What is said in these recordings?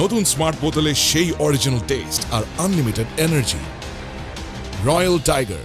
নতুন স্মার্ট বোতলে সেই অরিজিনাল টেস্ট আর আনলিমিটেড এনার্জি। Royal tiger.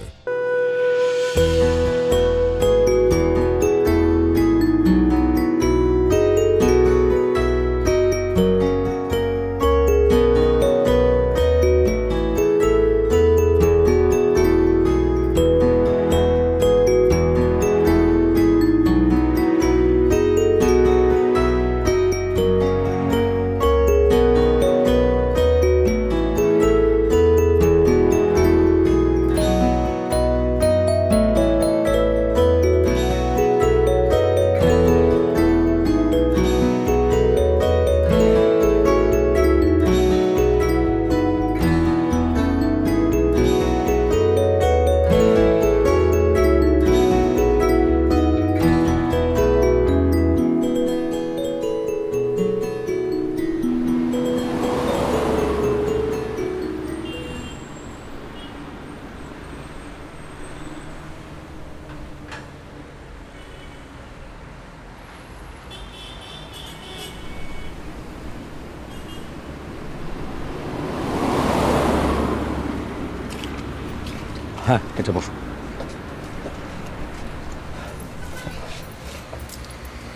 হ্যাঁ, এটা বসো।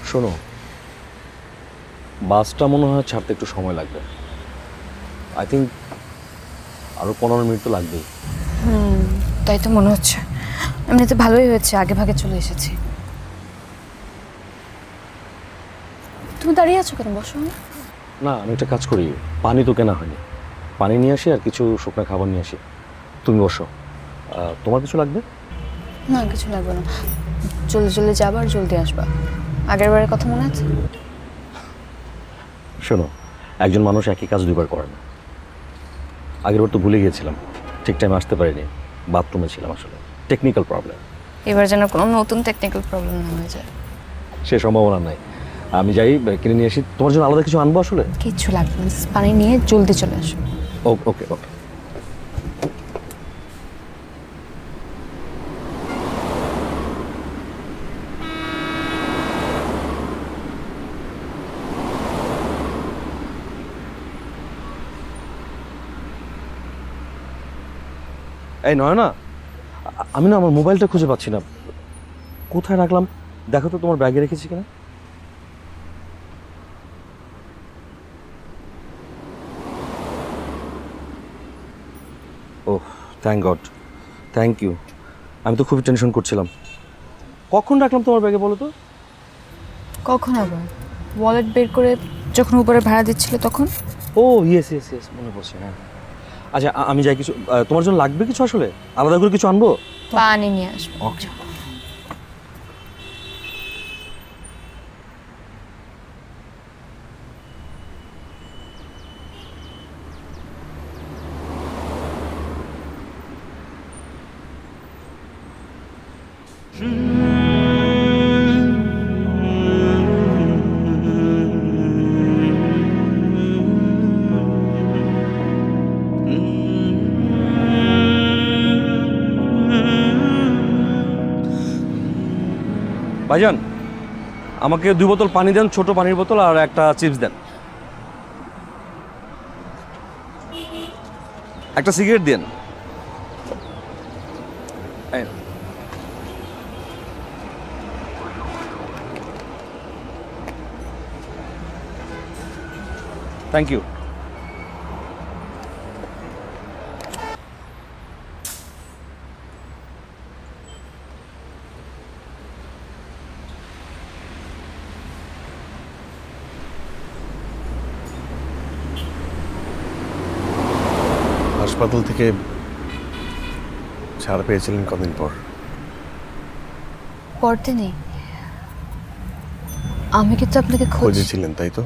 শোনো, বাসটা মনে হয় ছাড়তে একটু সময় লাগবে। আই থিঙ্ক আরো 15 মিনিট তো লাগবেই। তাই তো মনে হচ্ছে। এমনিতে ভালোই হয়েছে আগে ভাগে চলে এসেছি। তুমি দাঁড়িয়ে আছো কেন? বসো। না, আমি একটা কাজ করি, পানি তো কেনা হয়নি, পানি নিয়ে আসি আর কিছু শুকনো খাবার নিয়ে আসি। তুমি বসো। তোমার কিছু লাগবে? না, কিছু লাগবে না। জলদি জলদি যাবার, জলদি আসবা। আগের বারের কথা মনে আছে? শোনো, একজন মানুষ একই কাজ দুইবার করে না। আগের বার তো ভুলে গিয়েছিলাম, ঠিক টাইমে আসতে পারিনি, বাথরুমে ছিলাম, আসলে টেকনিক্যাল প্রবলেম। এবার যেন কোনো নতুন টেকনিক্যাল প্রবলেম না হয়ে যায়। সে সম্ভাবনা নাই। আমি যাই কিনে নিয়ে আসি। তোমার জন্য আলাদা কিছু আনবো? আসলে কিচ্ছু লাগবে না, পানি নিয়ে জলদি চলে আসো। ওকে ওকে। এই নয়না, আমি না আমার মোবাইলটা খুঁজে পাচ্ছি না, কোথায় রাখলাম? দেখো তো তোমার ব্যাগে রেখেছি কিনা। ওহ, থ্যাংক গড, থ্যাংক ইউ। আমি তো খুবই টেনশন করছিলাম। কখন রাখলাম তোমার ব্যাগে বলো তো? কখন আবার? ওয়ালেট বের করে যখন উপরে ভাড়া দিচ্ছিল তখন। ও ইয়েস ইয়েস ইয়েস, মনে পড়ছে। হ্যাঁ, আচ্ছা আমি যাই। কিছু তোমার জন্য লাগবে কিছু? আসলে আলাদা করে কিছু আনবো? পানি নিয়ে আসবো। ওকে। ভাইজান, আমাকে 2 বোতল পানি দেন, ছোট পানির বোতল, আর একটা চিপস দেন। একটা সিগারেট দেন। Thank you. হাসপাতাল থেকে ছাড়া পেয়েছিলেন কদিন পর? পরদিনই। আমি কিন্তু আপনাকে খুঁজেছিলেন, তাই তো?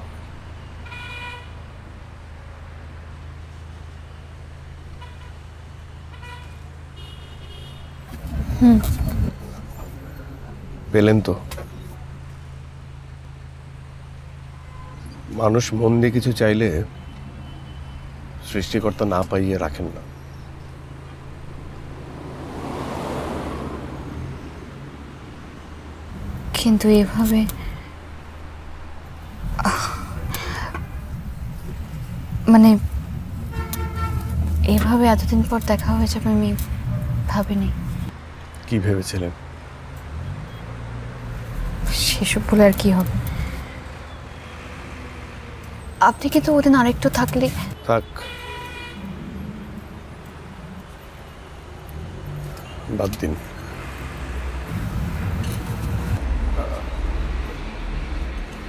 পেলেন তো? মানুষ মন দিয়ে কিছু চাইলে সৃষ্টিকর্তা না পাইয়ে রাখেন না। কিন্তু এভাবে মানে এইভাবে এতদিন পর দেখা হয়ে যাবে আমি ভাবিনি। কি ভেবেছিলেন? সেসব বলে আর কি হবে। আপনি কিন্তু ওদিন আরেকটু থাকলে। থাক, বাদ দিন।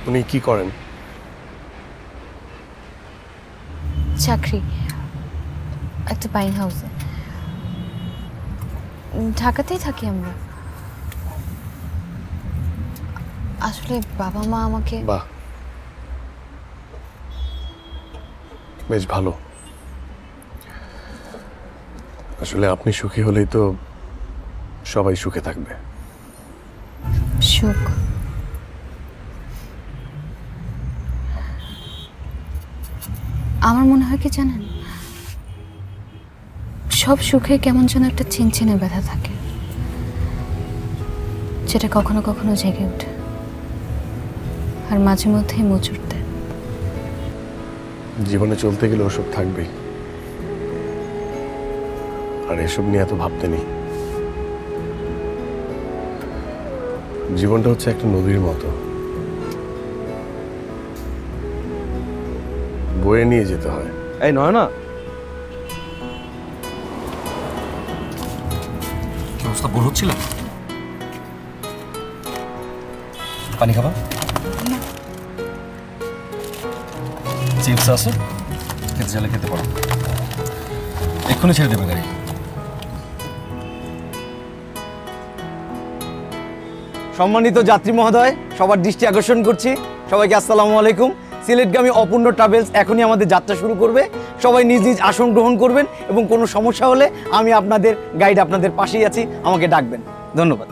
উনি কি করেন? চাকরি একটা পাইন হাউসে। ঢাকাতেই থাকি আমরা। আসলে বাবা মা আমাকে। বাহ, বেশ ভালো। আসলে আপনি সুখী হলেই তো সবাই সুখে থাকবে। সুখ আমার মনে হয় কি জানেন, সব সুখে কেমন যেন একটা চিনচিনে ব্যথা থাকে, যেটা কখনো কখনো জেগে ওঠে আর মাঝে মধ্যেই মোচড় দেয়। জীবনে চলতে গেলে ওসব থাকবেই, আর এসব নিয়ে এত ভাবতে নেই। জীবনটা হচ্ছে একটা নদীর মতো, বয়ে নিয়ে যেতে হয়। এই নয় না, কি অবস্থা, বোর হচ্ছিলেন? পানি খাবা? চিপস আছে, খেতে চাইলে খেতে পারো। এক্ষুনি ছেড়ে দেবে গাড়ি। সম্মানিত যাত্রী মহোদয়, সবার দৃষ্টি আকর্ষণ করছি। সবাইকে আসসালামু আলাইকুম। সিলেটগামী অপূর্ণ ট্রাভেলস এখনই আমাদের যাত্রা শুরু করবে। সবাই নিজ নিজ আসন গ্রহণ করবেন এবং কোনো সমস্যা হলে আমি আপনাদের গাইড, আপনাদের পাশেই আছি, আমাকে ডাকবেন। ধন্যবাদ।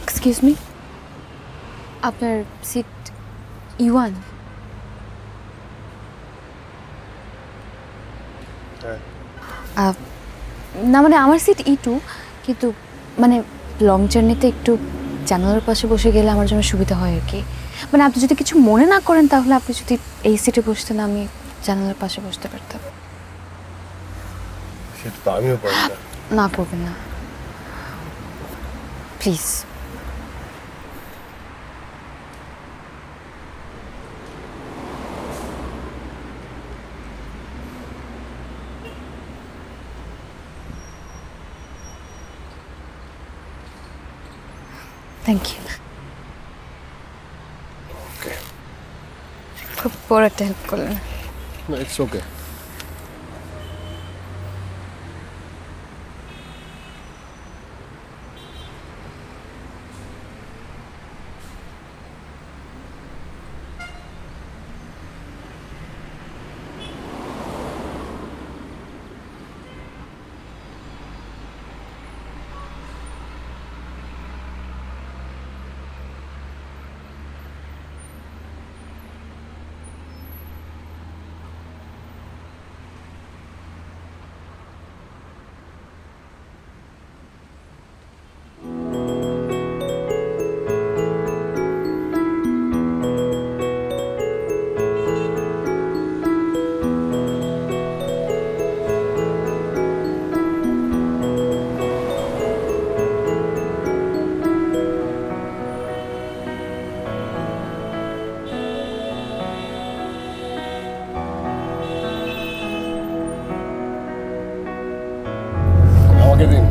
এক্সকিউজ মি, আপনার সিট E1? না মানে আমার সিট E2, কিন্তু মানে লং জার্নিতে একটু জানালার পাশে বসে গেলে আমার জন্য সুবিধা হয় আর কি। মানে আপনি যদি কিছু মনে না করেন তাহলে আপনি যদি এই সিটে বসতেন, আমি জানালার পাশে বসতে পারতাম। সেটা তো আমিও পারি না। না করবেন না প্লিজ। Thank you. ওকে, খুব বড় একটা হেল্প করলেন। না ইটস ওকে। আমাকে দিন।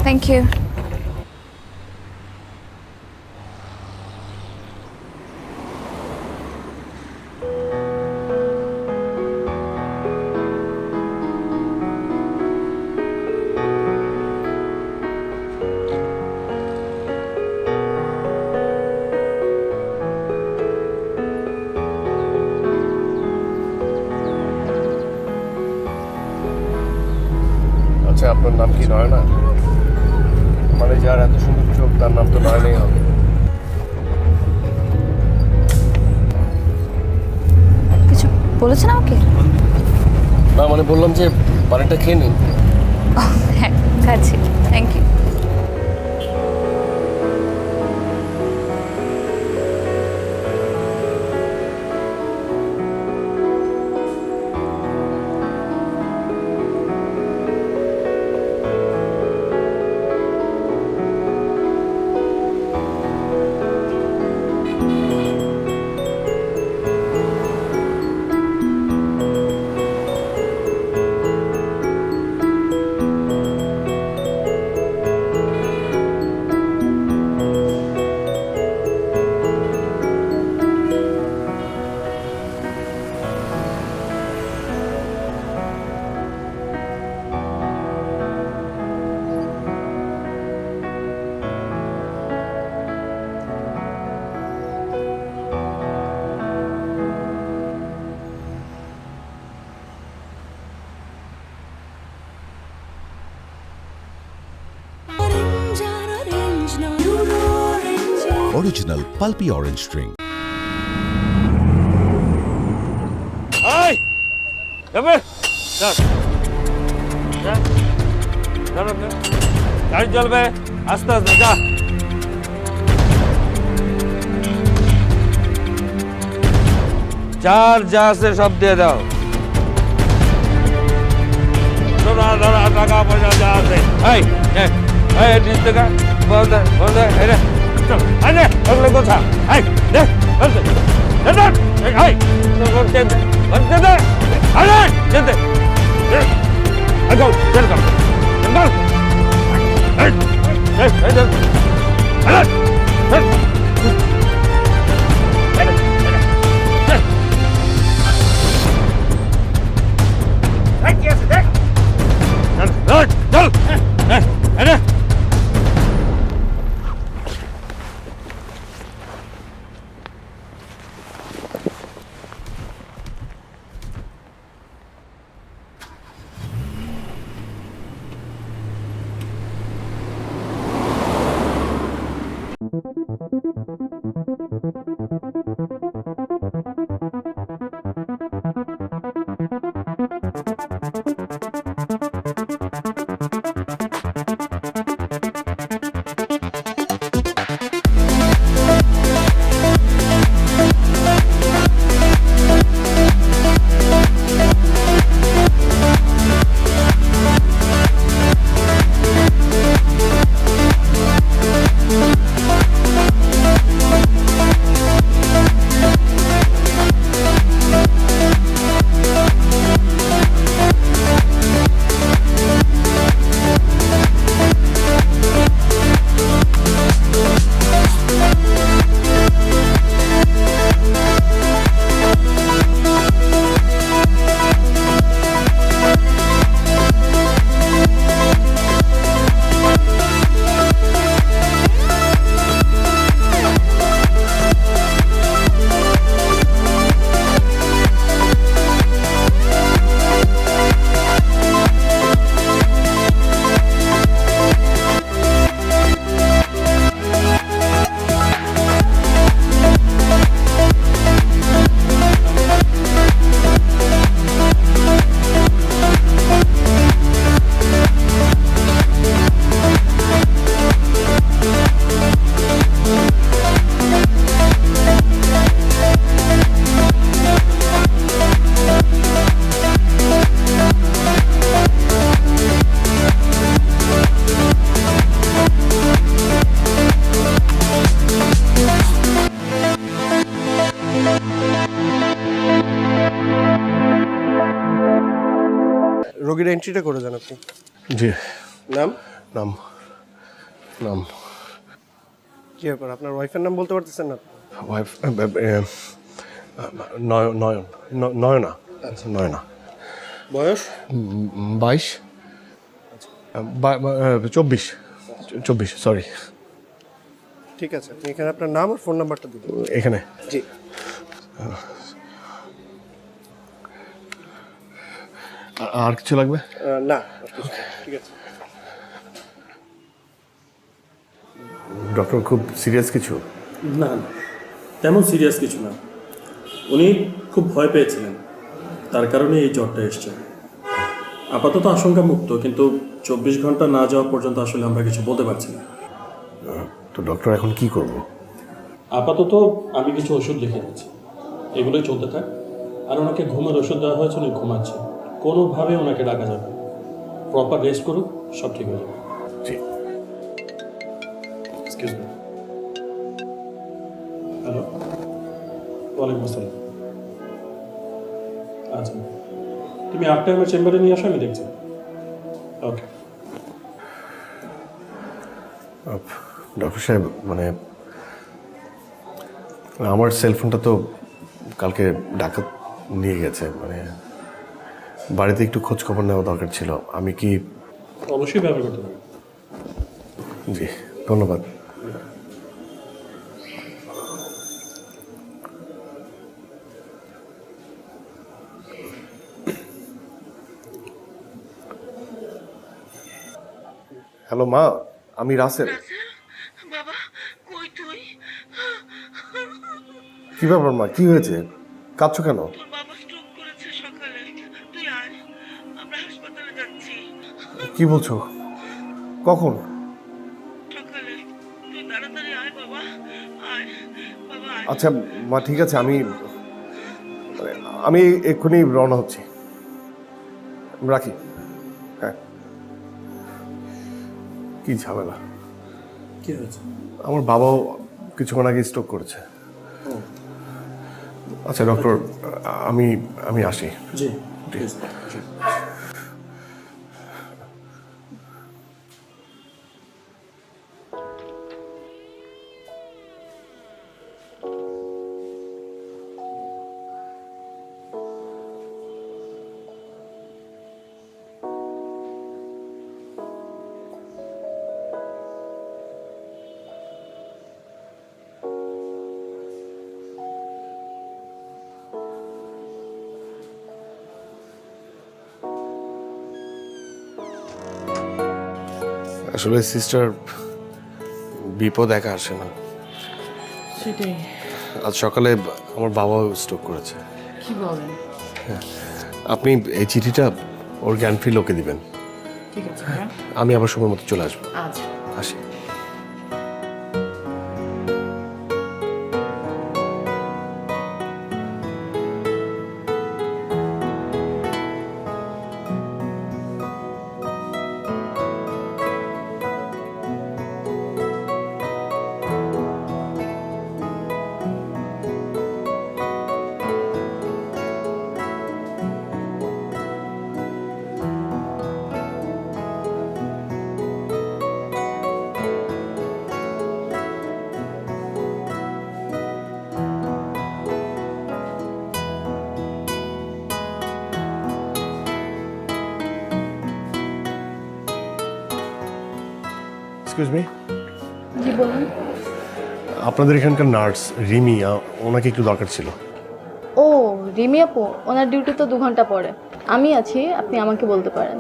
Thank you. আচ্ছা, আপনার নাম কি নয়না? মানে যার এত সুন্দর চোখ তার নাম তো নয়নাই হবে। কিছু বলেছেন আমাকে? না মানে বললাম যে পানিটা খেয়ে নিন। হ্যাঁ, খাচ্ছি, thank you. Original pulpy orange drink. এই যাবে স্যার গাড়ি চলবে আস্তে আস্তে যা চার যা আছে সব দিয়ে দাও টাকা পয়সা যা আছে এই ডিস টাকা বন্ধ বন্ধ এরে চল আরে ওগুলো কথা এই দেখ বন্ধ এই করতে বন্ধ দে আরে যেতে আগো চল কর চল এই এই আরে চল আরে রোগীর এন্ট্রিটা করে যান আপনি। জি। নাম নাম নাম কি ব্যাপার, আপনার ওয়াইফের নাম বলতে পারতেছেন না? ওয়াইফ নয়না। আচ্ছা, নয়না। বয়স 22 24 সরি। ঠিক আছে, আপনি এখানে আপনার নাম আর ফোন নাম্বারটা দিন। এখানে? জি। আর কিছু লাগবে? না। ঠিক আছে। ডক্টর খুব সিরিয়াস কিছু? না না, তেমন সিরিয়াস কিছু না। উনি খুব ভয় পেয়েছিলেন, তার কারণে এই জ্বরটা এসছে। আপাতত আশঙ্কা মুক্ত, কিন্তু 24 ঘন্টা না যাওয়া পর্যন্ত আসলে আমরা কিছু বলতে পারছি না। তো ডক্টর এখন কি করব? আপাতত আমি কিছু ওষুধ লিখে দিচ্ছি, এগুলোই চলতে থাক। আর ওনাকে ঘুমের ওষুধ দেওয়া হয়েছে, উনি ঘুমাচ্ছে, কোনোভাবে ওনাকে ডাকা যাবে না। প্রপার রেস্ট করুক, সব ঠিক হয়ে যাবে। জি। Excuse me. হ্যালো, ওয়ালাইকুম আসসালাম। আচ্ছা, তুমি 8টায় আমার চেম্বারে নিয়ে আসো, আমি দেখছি। ওকে। ডক্টর সাহেব, মানে আমার সেলফোনটা তো কালকে ডাকাত নিয়ে গেছে, মানে বাড়িতে একটু খোঁজ খবর নেওয়া দরকার ছিল। আমি কি? অবশ্যই ব্যবহার করতে পারি। জি, ধন্যবাদ। হ্যালো মা, আমি রাসেল। বাবা, কই তুই? কি ব্যাপার মা, কি হয়েছে? কাঁদছো কেন? তোর বাবা স্ট্রোক করেছে সকালে, তুই আয়, আমরা হাসপাতালে যাচ্ছি। কি বলছো? কখন? সকালে, তুই তাড়াতাড়ি আয় বাবা, আয় বাবা আয়। আচ্ছা মা, ঠিক আছে, আমি এক্ষুনি রওনা হচ্ছি। রাখি। হ্যাঁ। কি ঝামেলা! কি হয়েছে? আমার বাবাও কিছুক্ষণ আগে স্ট্রোক করেছে। আচ্ছা ডক্টর, আমি আসি। জি। আসলে সিস্টার, বিপদ একা আসে না। সেটাই। আজ সকালে আমার বাবাও স্ট্রোক করেছে। কি বলেন? আপনি এই চিঠিটা ওর জ্ঞানফ্রি লোকে দিবেন। ঠিক আছে। আমি আবার সময় মতো চলে আসবো। আচ্ছা। আসি। Excuse me. জি বলুন। আপনাদের এখানকার নার্স রিমি, ওনাকে একটু দরকার ছিল। ও রিমি আপু, ওনার ডিউটি তো 2 ঘন্টা পরে। আমি আছি, আপনি আমাকে বলতে পারেন।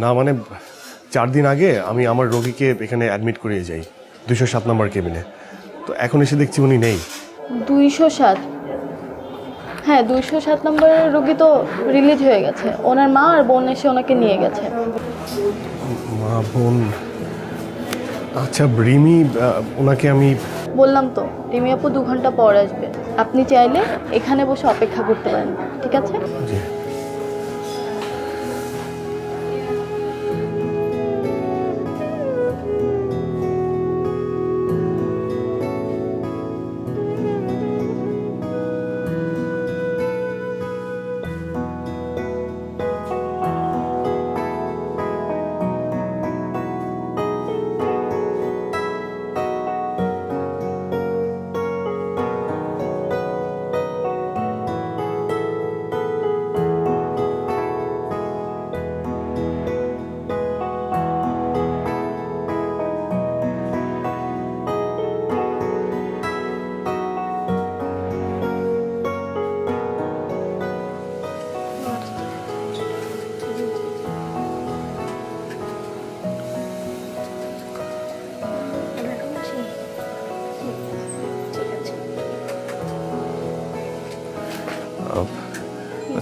না মানে 4 দিন আগে আমি আমার রোগীকে এখানে অ্যাডমিট করিয়ে যাই 207 নম্বর কেবিনে। তো এখন এসে দেখছি উনি নেই। 207? হ্যাঁ, 207 নম্বরের রোগী তো রিলিজ হয়ে গেছে। ওনার মা আর বোন এসে ওনাকে নিয়ে গেছে। মা বোন? আচ্ছা রিমি, ওনাকে আমি বললাম তো, রিমি আপু 2 ঘন্টা পর আসবে। আপনি চাইলে এখানে বসে অপেক্ষা করতে পারেন, ঠিক আছে? জি।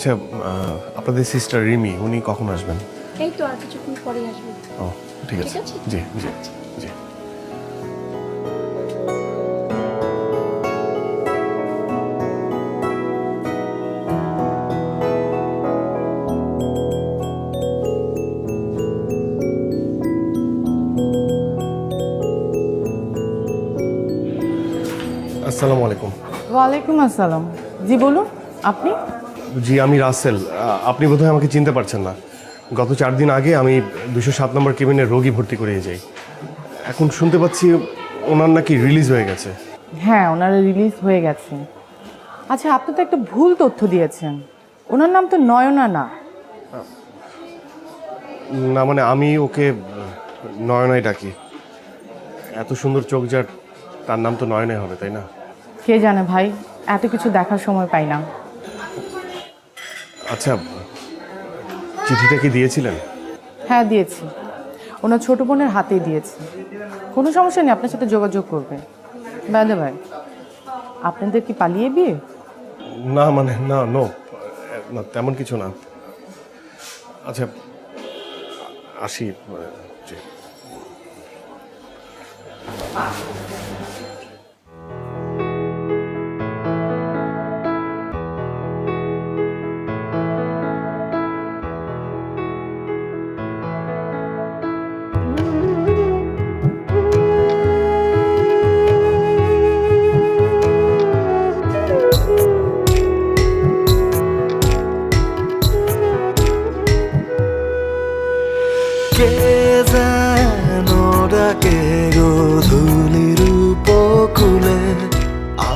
আচ্ছা আপনাদের সিস্টার রিমি উনি কখন আসবেন? এই তো আর কিছুক্ষণ পরেই আসবে। ও ঠিক আছে, জি জি জি। আসসালামু আলাইকুম। ওয়ালাইকুম আসসালাম। জি বলুন, আপনি? জি আমি রাসেল। আপনি বোধহয় আমাকে চিনতে পারছেন না। গত 4 দিন আগে আমি 207 নম্বর কেবিনে রোগী ভর্তি করে যাই। এখন শুনতে পাচ্ছি ওনার নাকি রিলিজ হয়ে গেছে। হ্যাঁ, ওনারা রিলিজ হয়ে গেছে। আচ্ছা, আপনি তো একটা ভুল তথ্য দিয়েছেন। ওনার নাম তো নয়না না। না মানে আমি ওকে নয়নাই ডাকি। এত সুন্দর চোখ যার, তার নাম তো নয়নাই হবে, তাই না? কে জানে ভাই, এত কিছু দেখার সময় পাই না। আচ্ছা, চিঠিটা কি দিয়েছিলেন? হ্যাঁ দিয়েছি, ওনার ছোট বোনের হাতেই দিয়েছি। কোনো সমস্যা নেই, আপনার সাথে যোগাযোগ করবে। বাইদে ভাই, আপনাদের কি পালিয়ে বিয়ে? না মানে না, না তেমন কিছু না। আচ্ছা আসি। জি।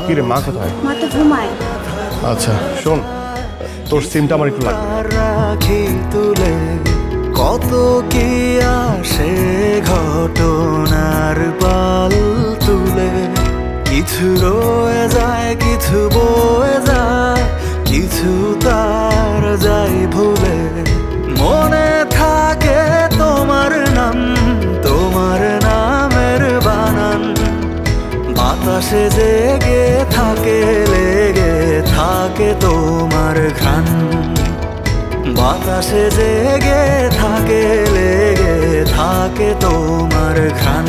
কিরে মা কোথায়? মা তো ঘুমায়। আচ্ছা শোন, তোর সিমটা আমার একটু লাগবে। রাখি তুলে কত কি আসে ঘটনার পাল তুলে, কিছু রয়ে যায়, কিছু বয়ে যায়, কিছু তার যায় ভুলে। মনে থাকে তোমার নাম, তোমার নামের বানান, বাতাসে জেগে থাকে, লেগে থাকে তোমার ঘ্রাণ, বাতাসে জেগে থাকে, লেগে থাকে তোমার ঘ্রাণ।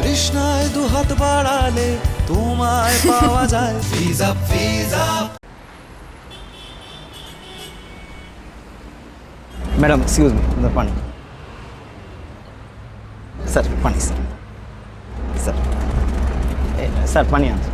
তৃষ্ণায় দুহাত বাড়ালে তোমায় পাওয়া যায়। ফিজ আপ, ফিজ আপ। ম্যাডাম এক্সকিউজ মি, পানি। স্যার পানি, স্যার স্যার স্যার পানি আনছে।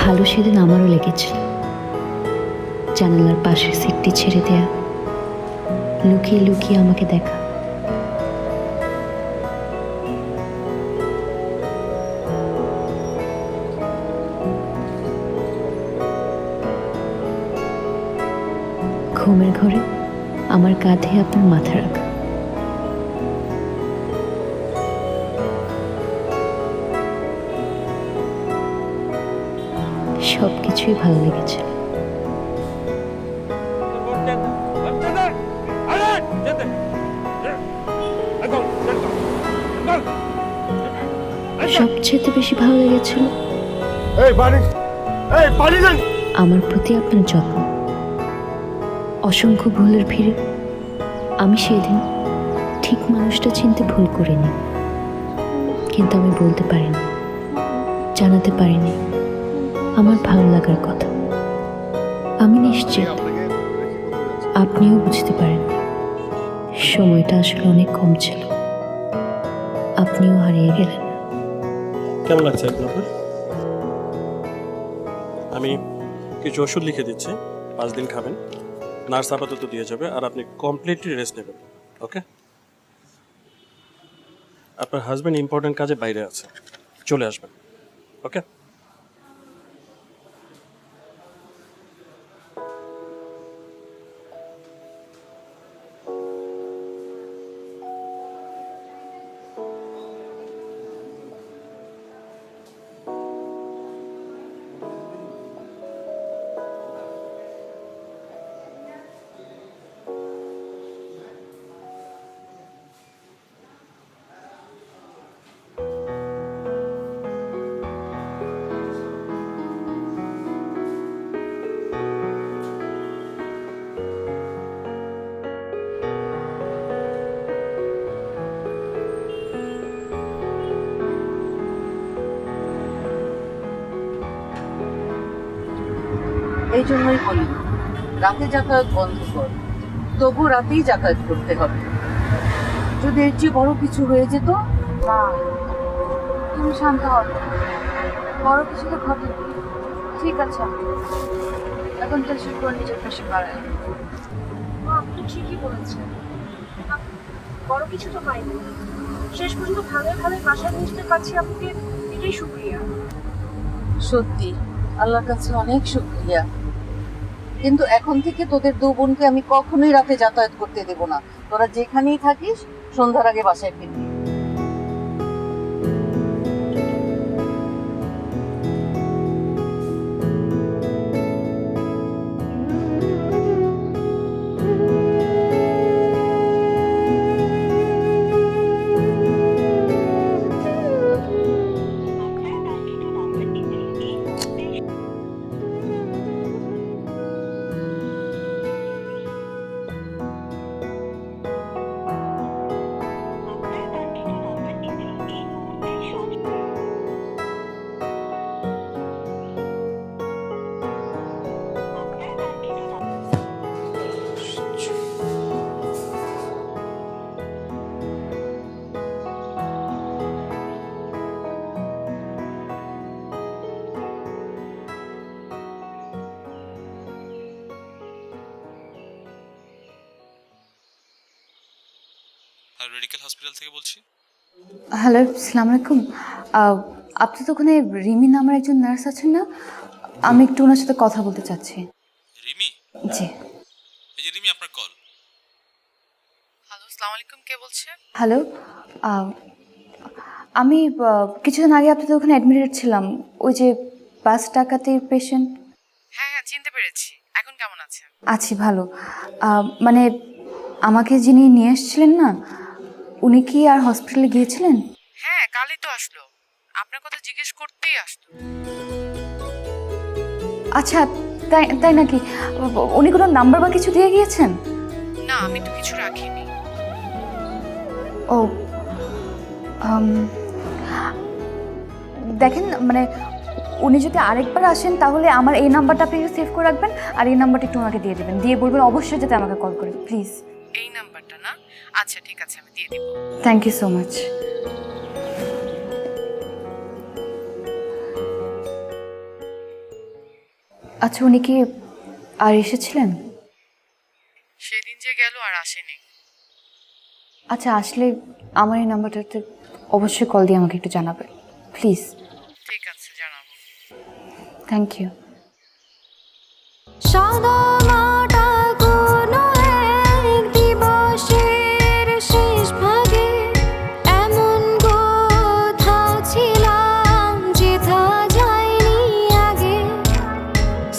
ভালো সেদিন আমারও লেগেছিল, জানালার পাশের সিটটি ছেড়ে দেয়া, লুকিয়ে লুকিয়ে আমাকে দেখা। ঘুমের ঘরে আমার কাঁধে আপনার মাথা রাখা, সব কিছুই ভালো লেগেছে। সবচেয়ে বেশি ভালো লেগেছিল আমার প্রতি আপনার যত্ন। অসংখ্য ভুলের ভিড়ে আমি সেই দিন ঠিক মানুষটা চিনতে ভুল করিনি, কিন্তু আমি বলতে পারিনি জানাতে পারিনি আমার ভালো লাগার কথা। আমি নিশ্চিত আপনিও বুঝতে পারেননি। সময়টা আসলে অনেক কম ছিল, আপনিও হারিয়ে গেলেন। কেমন লাগছে এখন আপনার? আমি কিছু ওষুধ লিখে দিচ্ছি, 5 দিন খাবেন। নার্স আপাতত দিয়ে যাবে, আর আপনি কমপ্লিটলি রেস্ট নেবেন। ওকে? আপনার হাজব্যান্ড ইম্পর্টেন্ট কাজে বাইরে আছে, চলে আসবেন। ওকে? এই জন্যই বলি রাতে যাতায়াত বন্ধ কর, তবু রাতেই যাতায়াত করতে হবে। যদি এর চেয়ে বড় কিছু হয়ে যেত। মা, তুমি শান্ত হও, বড় কিছু তো ঘটে। ঠিক আছে, এখন টেনশন করে নিজের প্রেশার বাড়ায়। আপনি ঠিকই বলেছেন, বড় কিছু তো পাইনি, শেষ পর্যন্ত ভালোই ভালোই বাসায় পৌঁছতে পারছি। আপনাকে এটাই শুকরিয়া। সত্যি আল্লাহর কাছে অনেক শুকরিয়া, কিন্তু এখন থেকে তোদের দু বোনকে আমি কখনোই রাতে যাতায়াত করতে দেব না। তোরা যেখানেই থাকিস সন্ধ্যার আগে বাসায় ফিরবি। আর মেডিকেল হসপিটাল থেকে বলছি। হ্যালো, আসসালামু আলাইকুম। আপনি তো ওখানে রিমি নামের একজন নার্স আছেন না? আমি একটু ওনার সাথে কথা বলতে চাচ্ছি। রিমি? জি। এই যে রিমি, আপনার কল। হ্যালো, আসসালামু আলাইকুম, কে বলছে? হ্যালো, আমি কিছুদিন আগে আপনাদের ওখানে অ্যাডমিটেড ছিলাম, ওই যে বাস ডাকাতির পেশেন্ট। হ্যাঁ হ্যাঁ, চিনতে পেরেছি। এখন কেমন আছেন? আছি ভালো। মানে আমাকে যিনি নিয়ে এসেছিলেন না, উনি কি আর হসপিটালে গিয়েছিলেন? হ্যাঁ, কালই তো আসলো, আপনার কথা জিজ্ঞেস করতেই আসলো। আচ্ছা, তাই তাই নাকি? উনি কোনো নাম্বার বা কিছু দিয়ে গিয়েছেন? না, আমি তো কিছু রাখিনি। ও, দেখেন, মানে উনি যদি আরেকবার আসেন তাহলে আমার এই নাম্বারটা আপনি সেভ করে রাখবেন, আর এই নাম্বারটা একটু ওনাকে দিয়ে দেবেন, দিয়ে বলবেন অবশ্যই যাতে আমাকে কল করে, প্লিজ। এই নাম্বারটা না? আচ্ছা ঠিক আছে, আমি দিয়ে দিব। Thank you so much. আচ্ছা, উনি কি আর এসেছিলেন? সেদিন যে গেল আর আসেনি। আচ্ছা, আসলে আমার এই নাম্বারটাতে অবশ্যই কল দিয়ে আমাকে একটু জানাবেন, প্লিজ। ঠিক আছে, জানাবো। Thank you. সাদা মাটা কোনো এক দিবসের শেষ ভাগে এমন কোথাও ছিলাম যেথা যায়নি আগে।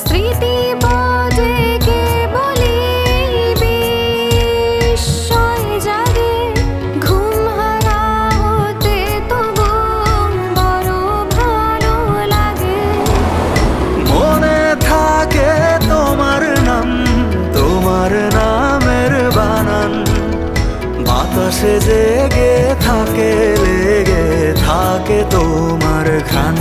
স্মৃতি বোধে কেবলই বিস্ময় জাগে। ঘুম হারা হতে তবু বড় ভালো লাগে। মনে থাকে তোমার নাম, তোমার নামের বানান বাতাসে জেগে থাকে, লেগে থাকে তোমার ঘ্রাণ।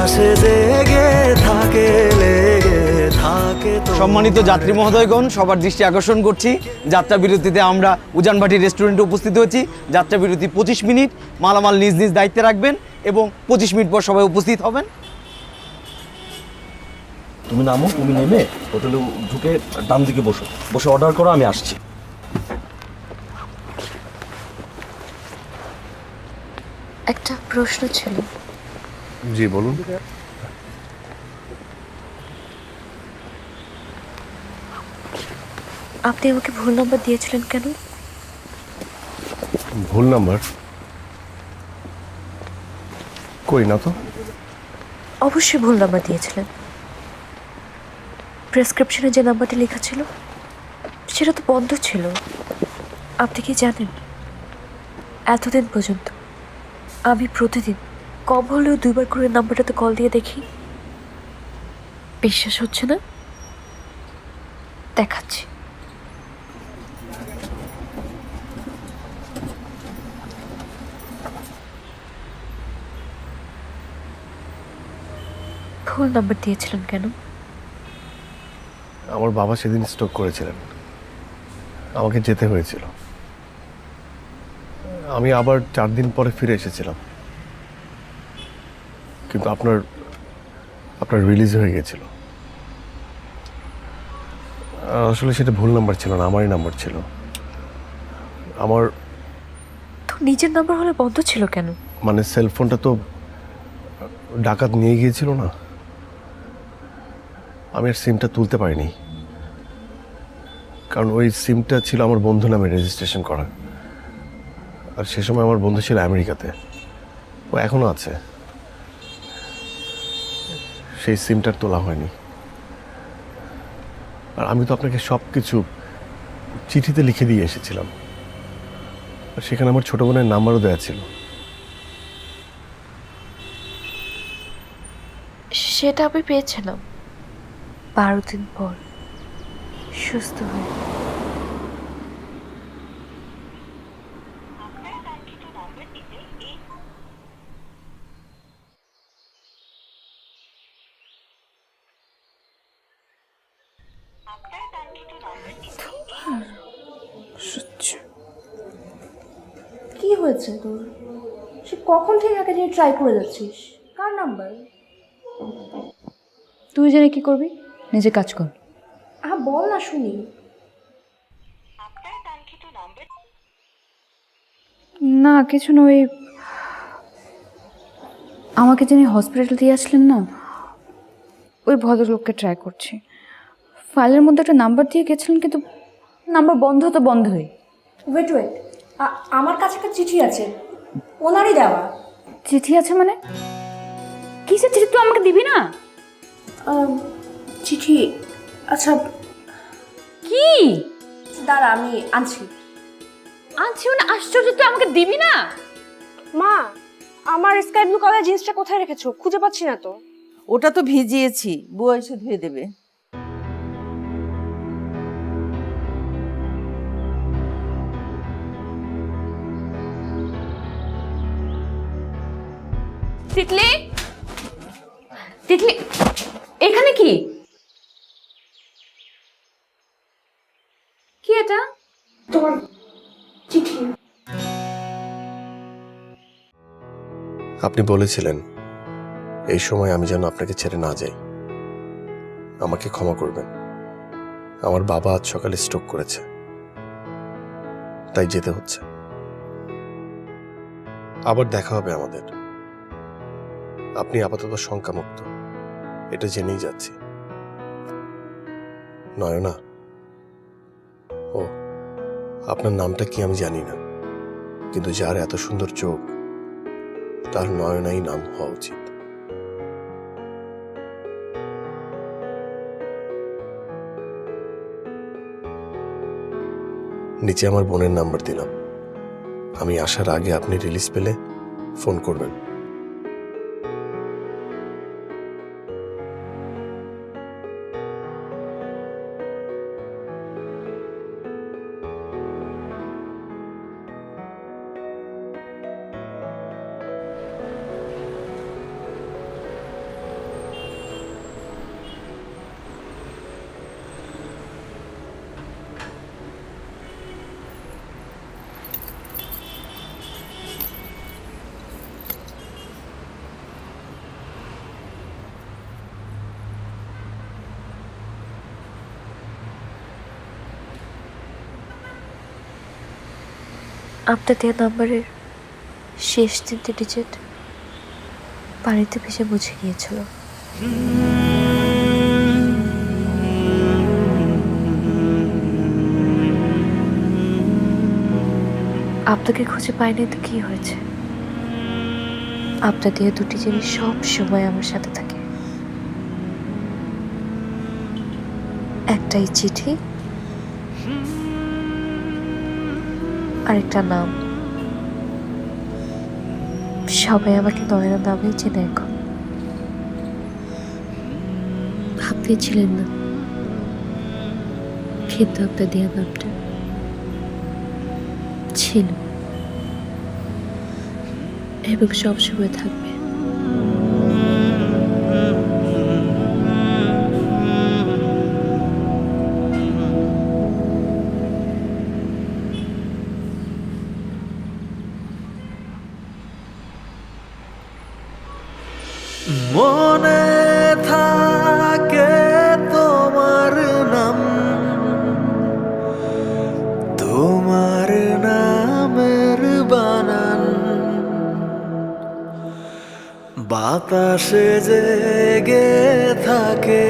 বাতাসে জেগে থাকে লেগে থাকে সম্মানিত যাত্রী মহোদয়গণ, সবার দৃষ্টি আকর্ষণ করছি, যাত্রা বিরতিতে আমরা উজানভাটি রেস্টুরেন্টে উপস্থিত হয়েছি। যাত্রা বিরতি 25 মিনিট। মালামাল নিজ নিজ দায়িত্বে রাখবেন এবং 25 মিনিট পর সবাই উপস্থিত হবেন। তুমি নামো, তুমি নেমে হোটেলে ঢুকে ডান দিকে বসো, বসে অর্ডার করো, আমি আসছি। একটা প্রশ্ন ছিল। জি বলুন। আপনি আমাকে ভুল নাম্বার দিয়েছিলেন কেন? ভুল নাম্বার? কই না তো। অবশ্যই ভুল নাম্বার দিয়েছিলেন। প্রেসক্রিপশনে যে নাম্বারটি লেখা ছিল সেটা তো বন্ধ ছিল। আপনি কি জানেন, এতদিন পর্যন্ত আমি প্রতিদিন কম হলেও 2 বার করে নাম্বারটাতে কল দিয়ে দেখি। বিশ্বাস হচ্ছে না? দেখাচ্ছি। ভুল নাম্বার দিয়েছিলেন কেন? আমার বাবা সেদিন স্ট্রোক করেছিলেন, আমাকে যেতে হয়েছিল। আমি আবার 4 দিন পরে ফিরে এসেছিলাম, কিন্তু আপনার রিলিজ হয়ে গেছিল। আসলে সেটা ভুল নাম্বার ছিল না, আমারই নাম্বার ছিল। আমার তো নিজের নাম্বার হলে বন্ধ ছিল কেন? মানে সেলফোনটা তো ডাকাত নিয়ে গিয়েছিল না, আমি আর সিমটা তুলতে পারিনি, কারণ ওই সিমটা ছিল আমার বন্ধু নামে রেজিস্ট্রেশন করা। আর সে সময় আমার বন্ধু ছিল আমেরিকাতে, ও এখনো আছে। সেই সিমটার তোলা হয়নি। আর আমি তো আপনাকে সব কিছু চিঠিতে লিখে দিয়ে এসেছিলাম, আর সেখানে আমার ছোট বোনের নাম্বারও দেওয়া ছিল। সেটা আমি পেয়েছিলাম 12 দিন পর সুস্থ হয়ে। কি হয়েছে তোর? সে কখন থেকে আগে যে ট্রাই করে যাচ্ছিস? কার নাম্বার? তুই জেনে কি করবি? নিজে কাজ কর। বল না শুনি। না কিছু নয়, আমাকে যিনি হসপিটাল দিয়ে আসলেন না, ওই ভদ্রলোককে ট্রাই করছি। ফাইলের মধ্যে একটা নাম্বার দিয়ে গেছিলেন, কিন্তু নাম্বার বন্ধ তো বন্ধই। ওয়েট আমার কাছে একটা চিঠি আছে, ওনারই দেওয়া। চিঠি আছে মানে? কিসের চিঠি? তুই আমাকে দিবি না? চিঠি? আচ্ছা কি? দাঁড়া আমি আনছি। মানে আশ্চর্য, তুই আমাকে দিবি না? মা, আমার স্কাই ব্লু কালার জিন্সটা কোথায় রেখেছো? খুঁজে পাচ্ছি না তো। ওটা তো ভিজিয়েছি, বুয়া এসে ধুয়ে দেবে। তিতলি, তিতলি, এখানে কি? কি এটা? তোমার চিঠি। আপনি বলেছিলেন এই সময় আমি যেন আপনাকে ছেড়ে না যাই। আমাকে ক্ষমা করবেন। আমার বাবা আজ সকালে স্ট্রোক করেছে, তাই যেতে হচ্ছে। আবার দেখা হবে আমাদের। আপনি আপাতত শঙ্কামুক্ত, এটা জেনেই যাচ্ছি। নয়না, ও আপনার নামটা কি আমি জানি না, কিন্তু যার এত সুন্দর চোখ, তার নয়নাই নাম হওয়া উচিত। নিচে আমার বোনের নাম্বার দিলাম, আমি আসার আগে আপনি রিলিজ পেলে ফোন করবেন। আপনার দেওয়া নাম্বারের শেষ 3টে ডিজিট পানিতে ভেসে মুছে গিয়েছিল। আপনাকে খুঁজে পাইনি তো কি হয়েছে? আপনার দেওয়া 2টি জিনিস সব সময় আমার সাথে থাকে, একটাই চিঠি, আরেকটা নাম। সবাই আমাকে নয়না নামেই চেনে এখন। আপনি ছিলেন না, কিন্তু আপনার দেওয়া নামটা ছিল এবং সবসময় থাকবে। মনে থাকে তোমার নাম, তোমার নামের বানান বাতাসে জেগে থাকে